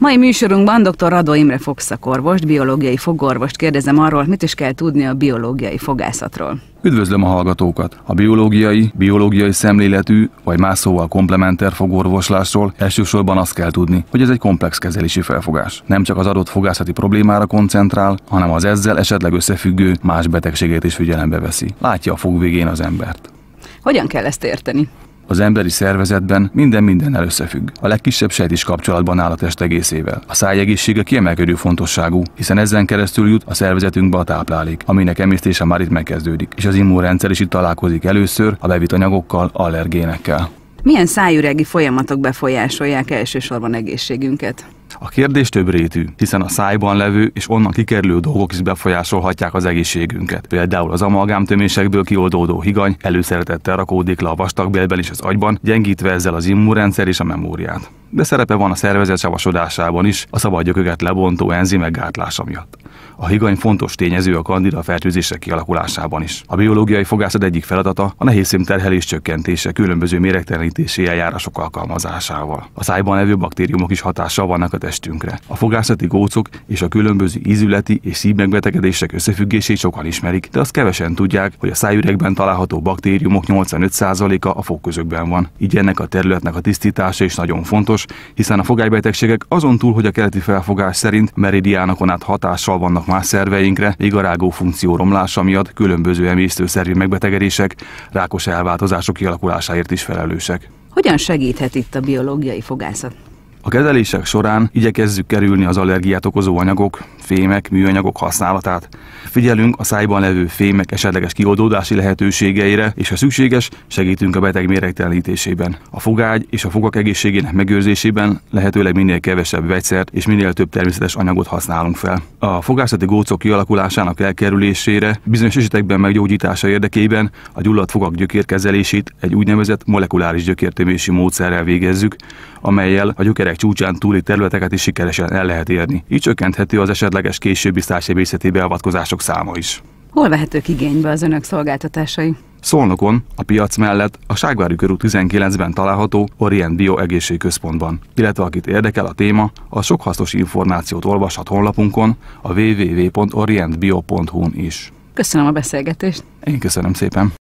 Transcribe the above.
Mai műsorunkban dr. Radó Imre fogszakorvost, biológiai fogorvost kérdezem arról, mit is kell tudni a biológiai fogászatról. Üdvözlöm a hallgatókat! A biológiai szemléletű, vagy más szóval komplementer fogorvoslásról elsősorban azt kell tudni, hogy ez egy komplex kezelési felfogás. Nem csak az adott fogászati problémára koncentrál, hanem az ezzel esetleg összefüggő más betegségét is figyelembe veszi. Látja a fog végén az embert. Hogyan kell ezt érteni? Az emberi szervezetben minden mindennel összefügg. A legkisebb sejt is kapcsolatban áll a test egészével. A száj egészsége kiemelkedő fontosságú, hiszen ezen keresztül jut a szervezetünkbe a táplálék, aminek emésztése már itt megkezdődik, és az immunrendszer is itt találkozik először a bevitt anyagokkal, allergénekkel. Milyen szájüregi folyamatok befolyásolják elsősorban egészségünket? A kérdés többrétű, hiszen a szájban levő és onnan kikerülő dolgok is befolyásolhatják az egészségünket. Például az amalgámtömésekből kioldódó higany előszeretettel rakódik le a vastagbélben és az agyban, gyengítve ezzel az immunrendszer és a memóriát. De szerepe van a szervezet savasodásában is, a szabad gyököket lebontó enzimek gátlása miatt. A higany fontos tényező a kandida fertőzések kialakulásában is. A biológiai fogászat egyik feladata a nehézszémterhelés csökkentése különböző méregtelenítési eljárások alkalmazásával. A szájban levő baktériumok is hatással vannak a testünkre. A fogászati gócok és a különböző ízületi és szívmegbetegedések összefüggését sokan ismerik, de azt kevesen tudják, hogy a szájüregben található baktériumok 85%-a a fogközökben van. Így ennek a területnek a tisztítása is nagyon fontos, hiszen a fogálybetegségek azon túl, hogy a keleti felfogás szerint meridiánokon át hatással vannak más szerveinkre, még a rágó funkció romlása miatt különböző emésztőszervi megbetegedések, rákos elváltozások kialakulásáért is felelősek. Hogyan segíthet itt a biológiai fogászat? A kezelések során igyekezzük kerülni az allergiát okozó anyagok, fémek, műanyagok használatát. Figyelünk a szájban levő fémek esetleges kioldódási lehetőségeire, és ha szükséges, segítünk a beteg méregtelenítésében. A fogágy és a fogak egészségének megőrzésében lehetőleg minél kevesebb vegyszert és minél több természetes anyagot használunk fel. A fogászati gócok kialakulásának elkerülésére, bizonyos esetekben meggyógyítása érdekében a gyulladt fogak gyökérkezelését egy úgynevezett molekuláris gyökértömési módszerrel végezzük, amellyel a gyökerek csúcsán túli területeket is sikeresen el lehet érni. Így csökkenthető az esetleges későbbi szájsebészeti beavatkozások száma is. Hol vehetők igénybe az önök szolgáltatásai? Szolnokon, a piac mellett a Ságvári körút 19-ben található Orient Bio egészségközpontban, illetve akit érdekel a téma, az sok hasznos információt olvashat honlapunkon, a www.orientbio.hu-n is. Köszönöm a beszélgetést! Én köszönöm szépen!